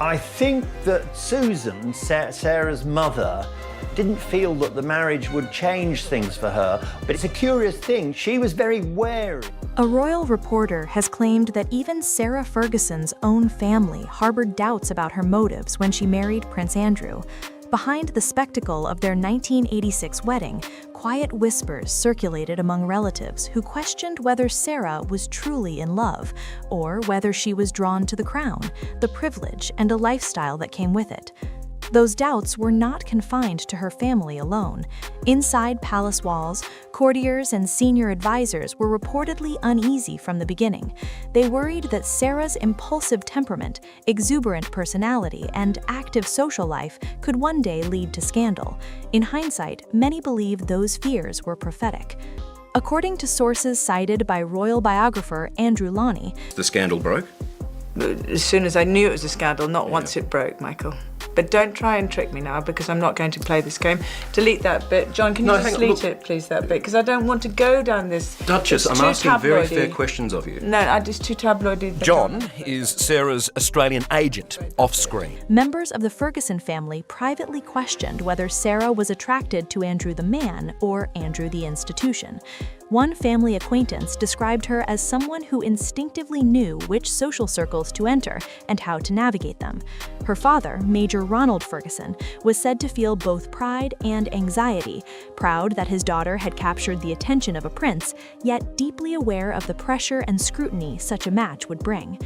I think that Susan, Sarah's mother, didn't feel that the marriage would change things for her. But it's a curious thing, she was very wary. A royal reporter has claimed that even Sarah Ferguson's own family harbored doubts about her motives when she married Prince Andrew. Behind the spectacle of their 1986 wedding, quiet whispers circulated among relatives who questioned whether Sarah was truly in love, or whether she was drawn to the crown, the privilege, and a lifestyle that came with it. Those doubts were not confined to her family alone. Inside palace walls, courtiers and senior advisors were reportedly uneasy from the beginning. They worried that Sarah's impulsive temperament, exuberant personality, and active social life could one day lead to scandal. In hindsight, many believe those fears were prophetic. According to sources cited by royal biographer Andrew Lawney, the scandal broke? As soon as I knew it was a scandal, not once it broke, Michael. But don't try and trick me now, because I'm not going to play this game. Delete that bit. John, can you just delete it, please, that bit? Because I don't want to go down this... Duchess, I'm asking very fair questions of you. No, it's too tabloidy. John is Sarah's Australian agent, off-screen. Members of the Ferguson family privately questioned whether Sarah was attracted to Andrew the man or Andrew the institution. One family acquaintance described her as someone who instinctively knew which social circles to enter and how to navigate them. Her father, Major Ronald Ferguson, was said to feel both pride and anxiety, proud that his daughter had captured the attention of a prince, yet deeply aware of the pressure and scrutiny such a match would bring.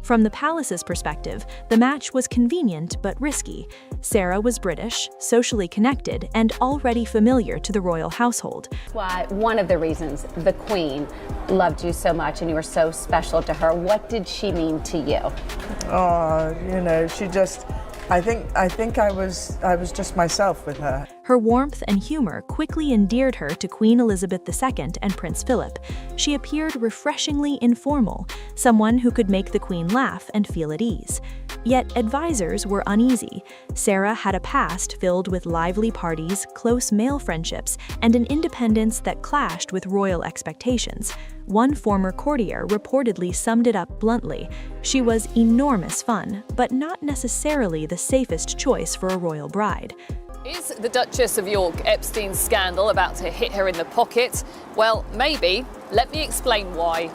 From the palace's perspective, the match was convenient but risky. Sarah was British, socially connected, and already familiar to the royal household. Why, one of the reasons the Queen loved you so much and you were so special to her. What did she mean to you? Oh, she just... I think I was just myself with her. Her warmth and humor quickly endeared her to Queen Elizabeth II and Prince Philip. She appeared refreshingly informal, someone who could make the Queen laugh and feel at ease. Yet advisors were uneasy. Sarah had a past filled with lively parties, close male friendships, and an independence that clashed with royal expectations. One former courtier reportedly summed it up bluntly: she was enormous fun, but not necessarily the safest choice for a royal bride. Is the Duchess of York Epstein scandal about to hit her in the pocket? Well, maybe. Let me explain why.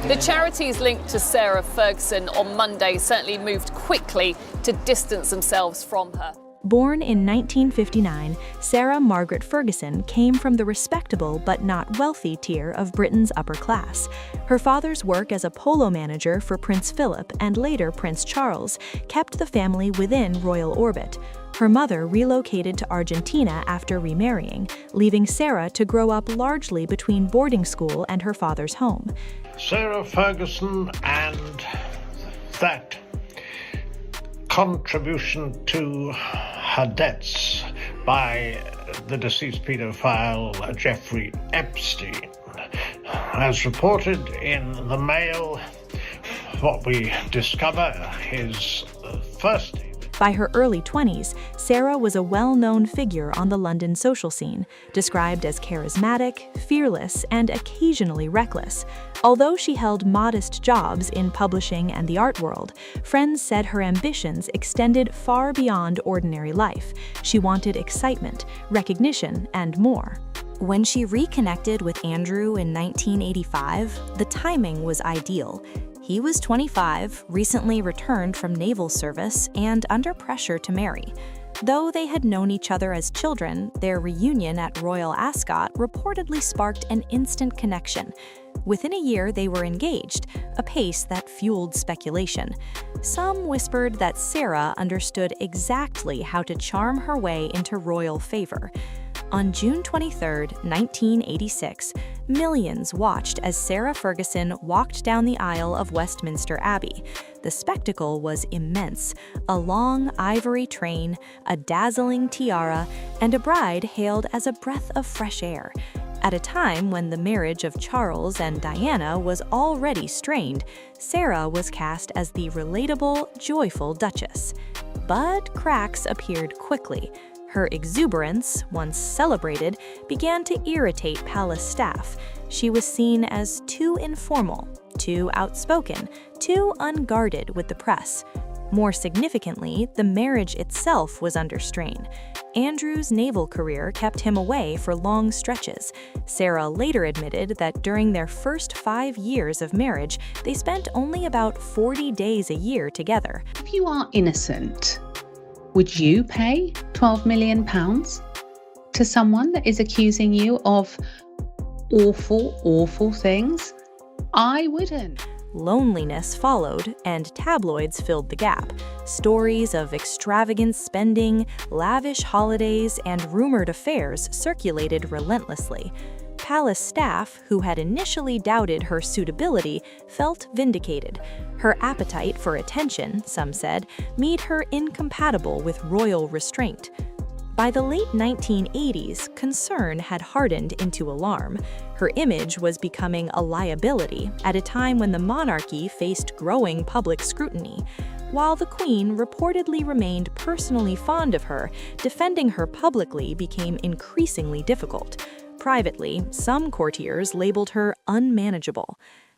The charities linked to Sarah Ferguson on Monday certainly moved quickly to distance themselves from her. Born in 1959, Sarah Margaret Ferguson came from the respectable but not wealthy tier of Britain's upper class. Her father's work as a polo manager for Prince Philip and later Prince Charles kept the family within royal orbit. Her mother relocated to Argentina after remarrying, leaving Sarah to grow up largely between boarding school and her father's home. Sarah Ferguson and that contribution to her debts by the deceased paedophile Jeffrey Epstein. As reported in the Mail, what we discover is firstly, by her early 20s, Sarah was a well-known figure on the London social scene, described as charismatic, fearless, and occasionally reckless. Although she held modest jobs in publishing and the art world, friends said her ambitions extended far beyond ordinary life. She wanted excitement, recognition, and more. When she reconnected with Andrew in 1985, the timing was ideal. He was 25, recently returned from naval service, and under pressure to marry. Though they had known each other as children, their reunion at Royal Ascot reportedly sparked an instant connection. Within a year, they were engaged, a pace that fueled speculation. Some whispered that Sarah understood exactly how to charm her way into royal favor. On June 23, 1986, millions watched as Sarah Ferguson walked down the aisle of Westminster Abbey. The spectacle was immense: a long ivory train, a dazzling tiara, and a bride hailed as a breath of fresh air. At a time when the marriage of Charles and Diana was already strained, Sarah was cast as the relatable, joyful Duchess. But cracks appeared quickly. Her exuberance, once celebrated, began to irritate palace staff. She was seen as too informal, too outspoken, too unguarded with the press. More significantly, the marriage itself was under strain. Andrew's naval career kept him away for long stretches. Sarah later admitted that during their first 5 years of marriage, they spent only about 40 days a year together. If you are innocent, would you pay £12 million to someone that is accusing you of awful, awful things? I wouldn't. Loneliness followed, and tabloids filled the gap. Stories of extravagant spending, lavish holidays, and rumored affairs circulated relentlessly. Palace staff, who had initially doubted her suitability, felt vindicated. Her appetite for attention, some said, made her incompatible with royal restraint. By the late 1980s, concern had hardened into alarm. Her image was becoming a liability at a time when the monarchy faced growing public scrutiny. While the Queen reportedly remained personally fond of her, defending her publicly became increasingly difficult. Privately, some courtiers labeled her unmanageable.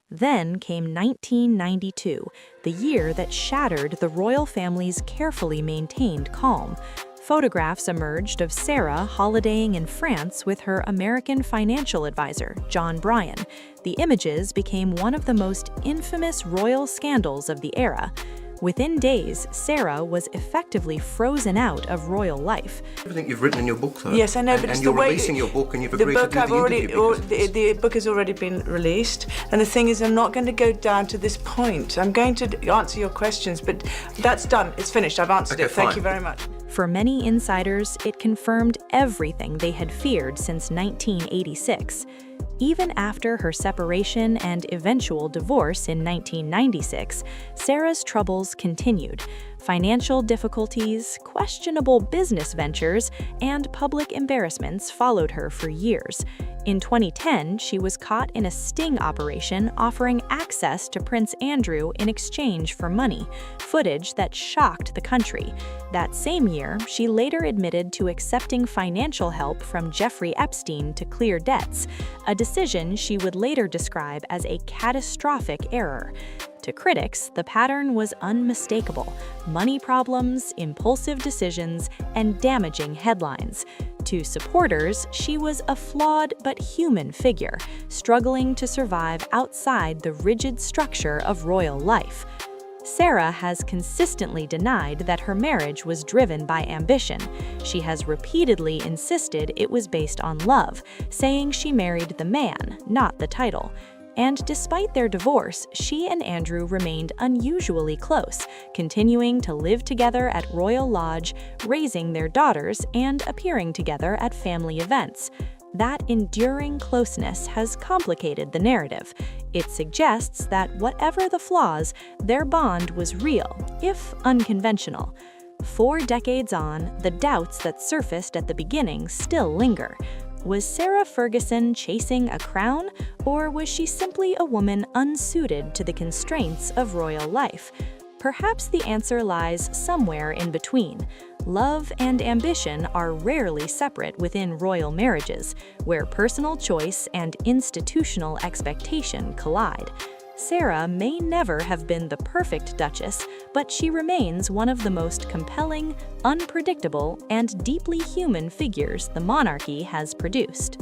Then came 1992, the year that shattered the royal family's carefully maintained calm. Photographs emerged of Sarah holidaying in France with her American financial advisor, John Bryan. The images became one of the most infamous royal scandals of the era. Within days, Sarah was effectively frozen out of royal life. Everything you've written in your book, though. Yes, I know, but and it's you're the way releasing your book, and you've agreed to do the interview. The book has already been released, and the thing is, I'm not going to go down to this point. I'm going to answer your questions, but that's done. It's finished. I've answered it. Thank you very much. For many insiders, it confirmed everything they had feared since 1986. Even after her separation and eventual divorce in 1996, Sarah's troubles continued. Financial difficulties, questionable business ventures, and public embarrassments followed her for years. In 2010, she was caught in a sting operation offering access to Prince Andrew in exchange for money, footage that shocked the country. That same year, she later admitted to accepting financial help from Jeffrey Epstein to clear debts, a decision she would later describe as a catastrophic error. To critics, the pattern was unmistakable: money problems, impulsive decisions, and damaging headlines. To supporters, she was a flawed but human figure, struggling to survive outside the rigid structure of royal life. Sarah has consistently denied that her marriage was driven by ambition. She has repeatedly insisted it was based on love, saying she married the man, not the title. And despite their divorce, she and Andrew remained unusually close, continuing to live together at Royal Lodge, raising their daughters, and appearing together at family events. That enduring closeness has complicated the narrative. It suggests that whatever the flaws, their bond was real, if unconventional. 4 decades on, the doubts that surfaced at the beginning still linger. Was Sarah Ferguson chasing a crown, or was she simply a woman unsuited to the constraints of royal life? Perhaps the answer lies somewhere in between. Love and ambition are rarely separate within royal marriages, where personal choice and institutional expectation collide. Sarah may never have been the perfect Duchess, but she remains one of the most compelling, unpredictable, and deeply human figures the monarchy has produced.